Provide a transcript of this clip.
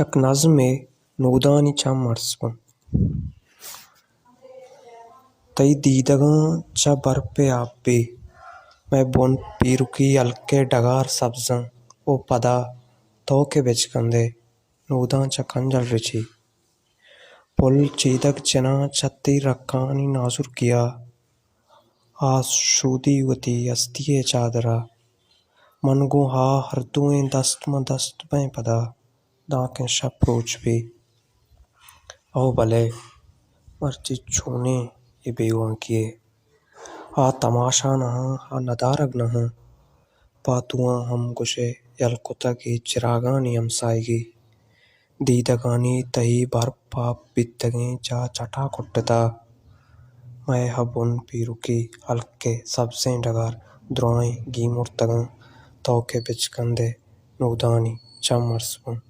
एक नज़्म है नूदानी चा मर्सपन। तई दीदगां चा बरपे आपे मैं बोन पीरुकी हल्के डगार सब्ज़ां ओ पदा तो के बेचकंदे नूदां चा कंजल रिची पुल चीदक जना छत्ती रक्कानी नाजुर किया आशूदी वती अस्तिये चादरा मनगो हा हरदुएं दस्त म दस्त में पदा दाके शप रोच भी ओ भले मर्ची छूने ये बेगुआं किए आ तमाशा नहा आ नदारग नहा पातुआ हम गुशे यल कुता की चिरागानी हम साइगी दीदगानी तही बर पाप बितगे चा चटा कुट्टता मैं हबुन पीरुकी हल्के सबसे डगार द्रोएं गी मुर्तगा तो के बिचकंदे नूदानी चा मर्सपन।